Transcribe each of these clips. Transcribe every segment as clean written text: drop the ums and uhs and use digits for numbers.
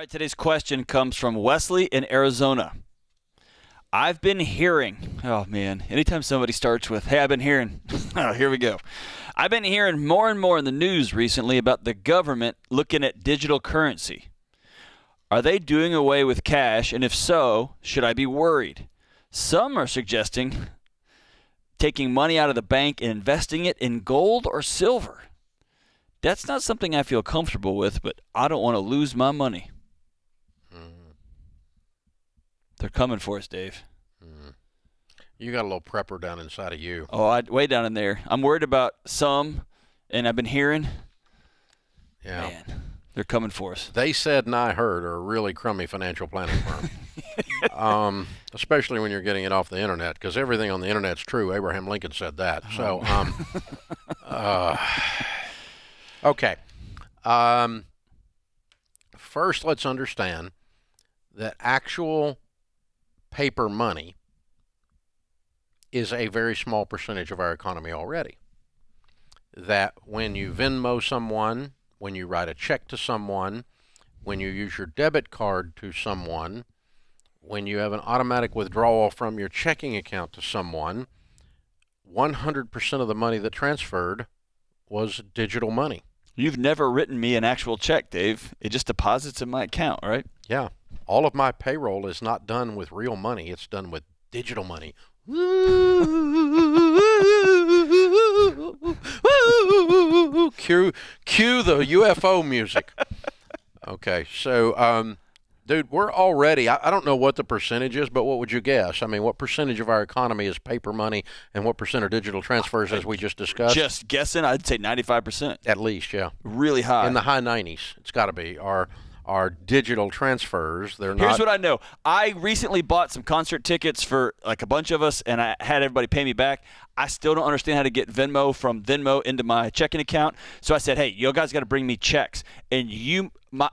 right, today's question comes from Wesley in Arizona. I've been hearing, oh man, anytime somebody starts with, hey, I've been hearing, oh, here we go. I've been hearing more and more in the news recently about the government looking at digital currency. Are they doing away with cash? And if so, should I be worried? Some are suggesting taking money out of the bank and investing it in gold or silver. That's not something I feel comfortable with, but I don't want to lose my money. They're coming for us, Dave. You got a little prepper down inside of you. Oh, way down in there. I'm worried about some, and I've been hearing. Yeah. Man, they're coming for us. They Said and I Heard are a really crummy financial planning firm. Especially when you're getting it off the internet, because everything on the internet's true. Abraham Lincoln said that. So, okay. First, let's understand that actual paper money is a very small percentage of our economy already. That when you Venmo someone, when you write a check to someone, when you use your debit card to someone, when you have an automatic withdrawal from your checking account to someone, 100% of the money that transferred was digital money. You've never written me an actual check, Dave. It just deposits in my account, right? Yeah. All of my payroll is not done with real money. It's done with digital money. Cue the UFO music. Okay, so, dude, we're already, I don't know what the percentage is, but what would you guess? I mean, what percentage of our economy is paper money and what percent are digital transfers, as we just discussed? Just guessing, I'd say 95%. At least, yeah. Really high. In the high 90s, it's got to be. Our digital transfers, they're not. Here's what I know. I recently bought some concert tickets for like a bunch of us, and I had everybody pay me back. I still don't understand how to get Venmo from Venmo into my checking account. So I said, hey, you guys got to bring me checks. And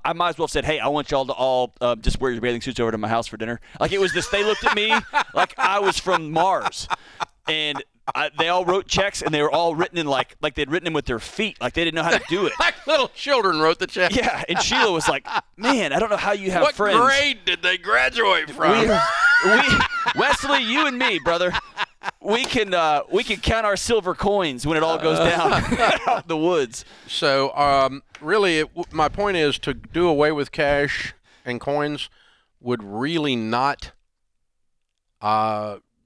I might as well have said, hey, I want y'all to all just wear your bathing suits over to my house for dinner. Like it was this, they looked at me like I was from Mars. And they all wrote checks, and they were all written in like they'd written them with their feet, like they didn't know how to do it. Like little children wrote the check. Yeah, and Sheila was like, man, I don't know how you have what friends. What grade did they graduate from? Wesley, you and me, brother, we can count our silver coins when it all goes down out the woods. So really, my point is to do away with cash and coins would really not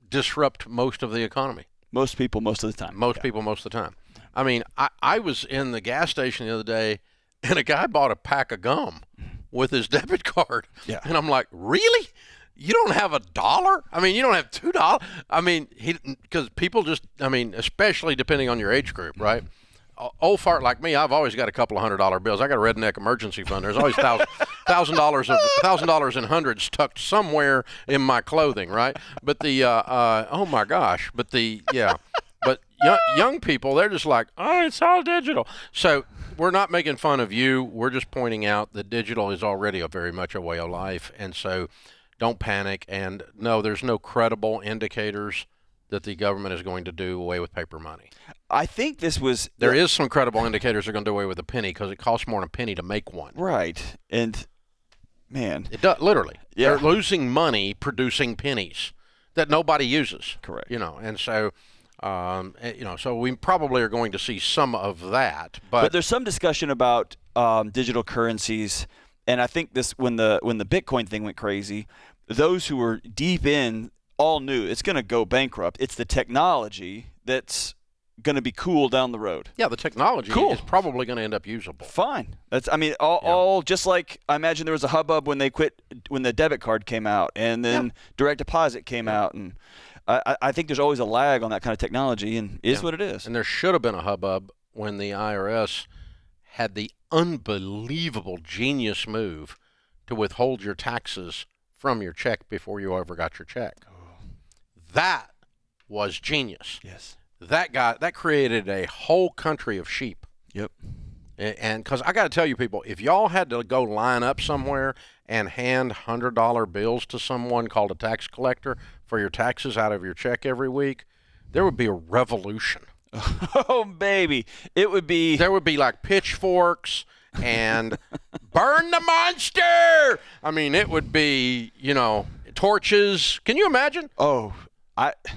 disrupt most of the economy. Most people, most of the time. Most people, most of the time. I mean, I was in the gas station the other day, and a guy bought a pack of gum with his debit card. Yeah. And I'm like, really? You don't have $1? I mean, you don't have $2? I mean, because people just, I mean, especially depending on your age group, right? Old fart like me, I've always got a couple of $100 bills. I got a redneck emergency fund. There's always $1,000 in hundreds tucked somewhere in my clothing, right? But oh my gosh, but young people, they're just like, oh, it's all digital. So we're not making fun of you. We're just pointing out that digital is already very much a way of life, and so don't panic. And no, there's no credible indicators that the government is going to do away with paper money. I think there is some credible indicators they're going to do away with a penny because it costs more than a penny to make one. Right. And, man. It does, literally. Yeah. They're losing money producing pennies that nobody uses. Correct. And so, so we probably are going to see some of that. But there's some discussion about digital currencies, and I think when the Bitcoin thing went crazy, those who were deep in all knew it's going to go bankrupt. It's the technology that's going to be cool down the road. Yeah, the technology is probably going to end up usable. Fine. All just like I imagine there was a hubbub when the debit card came out, and then direct deposit came out, and I think there's always a lag on that kind of technology, and what it is. And there should have been a hubbub when the IRS had the unbelievable genius move to withhold your taxes from your check before you ever got your check. That was genius. Yes. That created a whole country of sheep. Yep. And because I got to tell you, people, if y'all had to go line up somewhere and hand $100 bills to someone called a tax collector for your taxes out of your check every week, there would be a revolution. Oh, baby. There would be like pitchforks and burn the monster. I mean, it would be, torches. Can you imagine? Oh,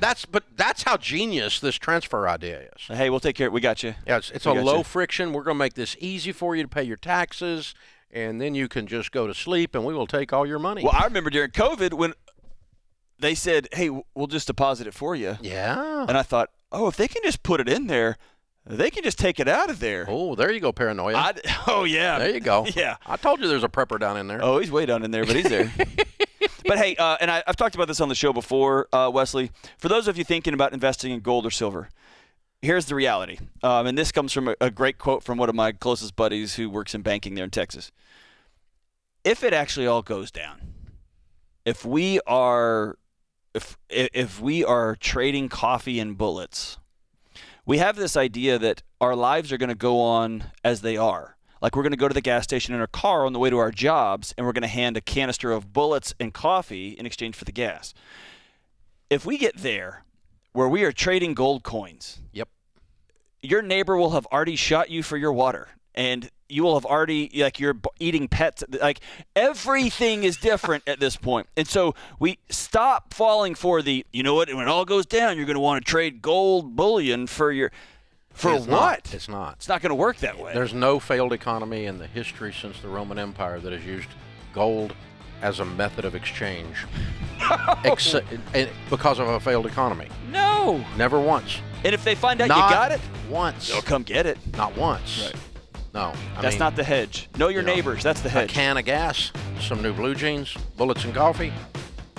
That's how genius this transfer idea is. hey, we'll take care. We got you. Yeah, it's a low friction. We're going to make this easy for you to pay your taxes, and then you can just go to sleep, and we will take all your money. Well, I remember during COVID when they said, hey, we'll just deposit it for you. Yeah. And I thought, oh, if they can just put it in there, they can just take it out of there. Oh, there you go, paranoia. Oh, yeah. There you go. Yeah. I told you there's a prepper down in there. Oh, he's way down in there, but he's there. But, hey, and I've talked about this on the show before, Wesley. For those of you thinking about investing in gold or silver, here's the reality. And this comes from a great quote from one of my closest buddies who works in banking there in Texas. If it actually all goes down, if we are trading coffee and bullets, we have this idea that our lives are going to go on as they are. Like we're going to go to the gas station in our car on the way to our jobs, and we're going to hand a canister of bullets and coffee in exchange for the gas. If we get there where we are trading gold coins, Yep. your neighbor will have already shot you for your water, and you will have already, like, you're eating pets. Like, everything is different at this point. And so we stop falling for the, when it all goes down, you're going to want to trade gold bullion for your... For It's what? not. It's not. It's not going to work that way. There's no failed economy in the history since the Roman Empire that has used gold as a method of exchange because of a failed economy. No. Never once. And if they find out Not you got it, once. they'll come get it. Not once. Right. No. That's not the hedge. Know your neighbors. That's the A hedge. can of gas, some new blue jeans, bullets and coffee.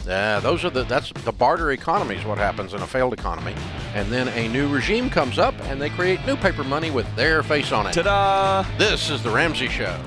Yeah, that's the barter economy is what happens in a failed economy. And then a new regime comes up and they create new paper money with their face on it. Ta-da! This is the Ramsey Show.